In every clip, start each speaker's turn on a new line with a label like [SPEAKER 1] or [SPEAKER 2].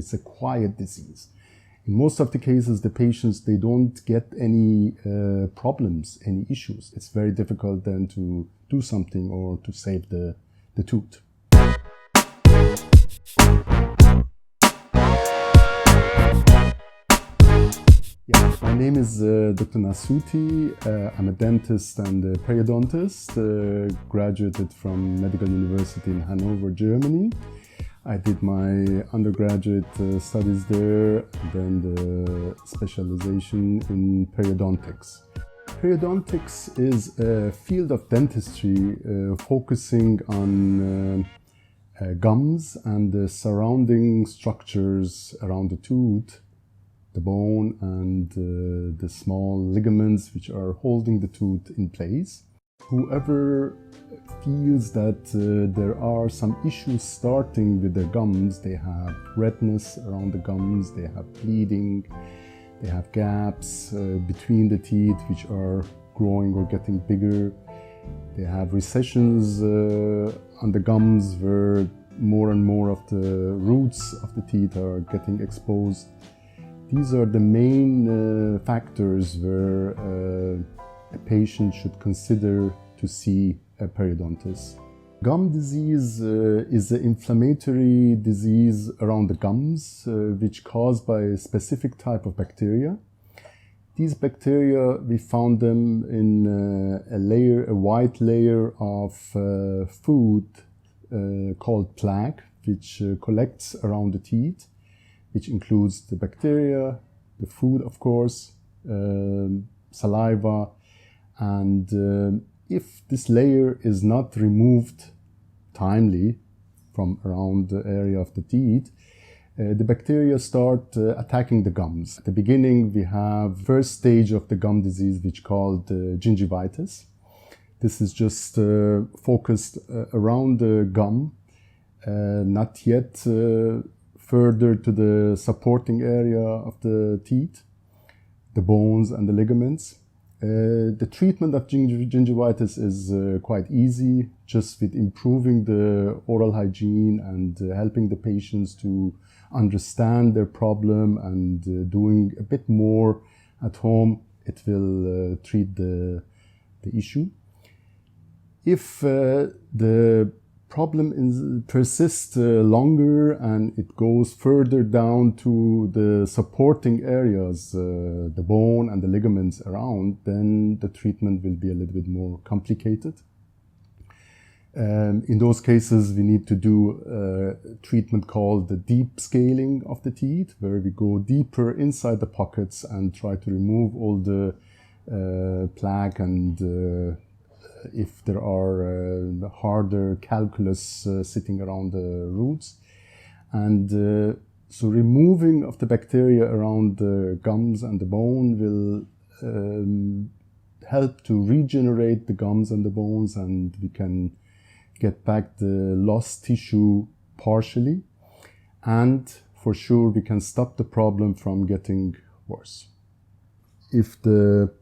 [SPEAKER 1] it's a quiet disease. In most of the cases, the patients, they don't get any problems, any issues. It's very difficult then to do something or to save the tooth. Yeah, my name is Dr. Nassouti. I'm a dentist and a periodontist, graduated from Medical University in Hanover, Germany. I did my undergraduate studies there, then the specialization in periodontics. Periodontics is a field of dentistry focusing on gums and the surrounding structures around the tooth, the bone and the small ligaments which are holding the tooth in place. Whoever feels that there are some issues starting with their gums, they have redness around the gums, they have bleeding, they have gaps between the teeth which are growing or getting bigger, they have recessions on the gums where more and more of the roots of the teeth are getting exposed. These are the main factors where a patient should consider to see a periodontist. Gum disease is an inflammatory disease around the gums, which is caused by a specific type of bacteria. These bacteria, we found them in a white layer of food called plaque, which collects around the teeth, which includes the bacteria, the food, of course, saliva, and if this layer is not removed timely from around the area of the teeth, the bacteria start attacking the gums. At the beginning, we have first stage of the gum disease, which is called gingivitis. This is just focused around the gum, not yet further to the supporting area of the teeth, the bones and the ligaments. The treatment of gingivitis is quite easy, just with improving the oral hygiene and helping the patients to understand their problem and doing a bit more at home, it will treat the issue. If the problem persists longer and it goes further down to the supporting areas, the bone and the ligaments around, then the treatment will be a little bit more complicated. In those cases, we need to do a treatment called the deep scaling of the teeth, where we go deeper inside the pockets and try to remove all the plaque and if there are harder calculus sitting around the roots. And so removing of the bacteria around the gums and the bone will help to regenerate the gums and the bones, and we can get back the lost tissue partially. And for sure, we can stop the problem from getting worse. If the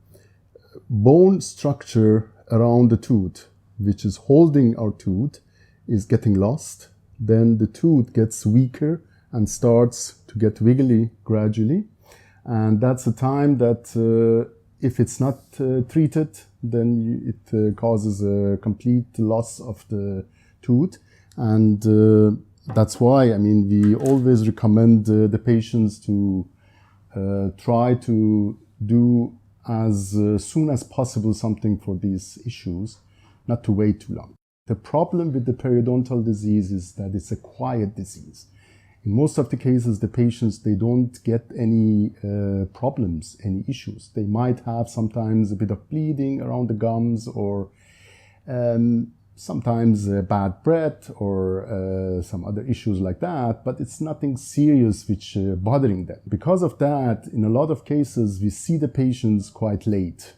[SPEAKER 1] bone structure around the tooth, which is holding our tooth, is getting lost, then the tooth gets weaker and starts to get wiggly gradually. And that's a time that if it's not treated, then it causes a complete loss of the tooth. And that's why, I mean, we always recommend the patients to try to do as soon as possible something for these issues, not to wait too long. The problem with the periodontal disease is that it's a quiet disease. In most of the cases, the patients, they don't get any problems, any issues. They might have sometimes a bit of bleeding around the gums, or sometimes bad breath, or some other issues like that, but it's nothing serious which bothering them. Because of that, in a lot of cases, we see the patients quite late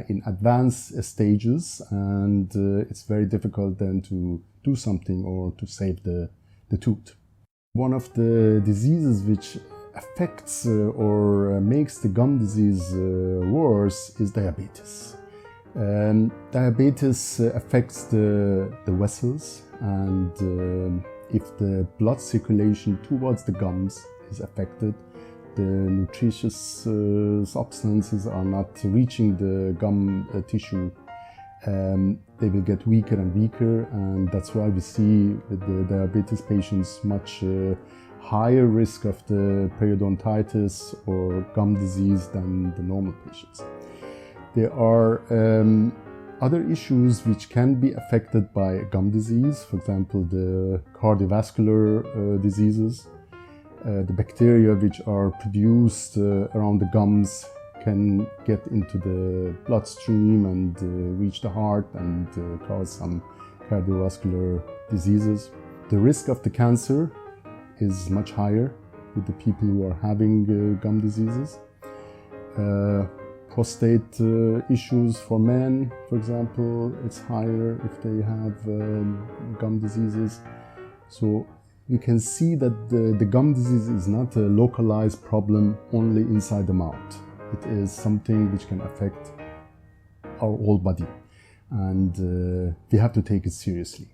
[SPEAKER 1] in advanced stages, and it's very difficult then to do something or to save the tooth. One of the diseases which affects or makes the gum disease worse is diabetes. Diabetes affects the vessels, and if the blood circulation towards the gums is affected. The nutritious substances are not reaching the gum tissue. They will get weaker and weaker, and that's why we see with the diabetes patients much higher risk of the periodontitis or gum disease than the normal patients. There are other issues which can be affected by gum disease, for example, the cardiovascular diseases. The bacteria which are produced around the gums can get into the bloodstream and reach the heart and cause some cardiovascular diseases. The risk of the cancer is much higher with the people who are having gum diseases. Prostate issues for men, for example, it's higher if they have gum diseases. So you can see that the gum disease is not a localized problem only inside the mouth. It is something which can affect our whole body, and we have to take it seriously.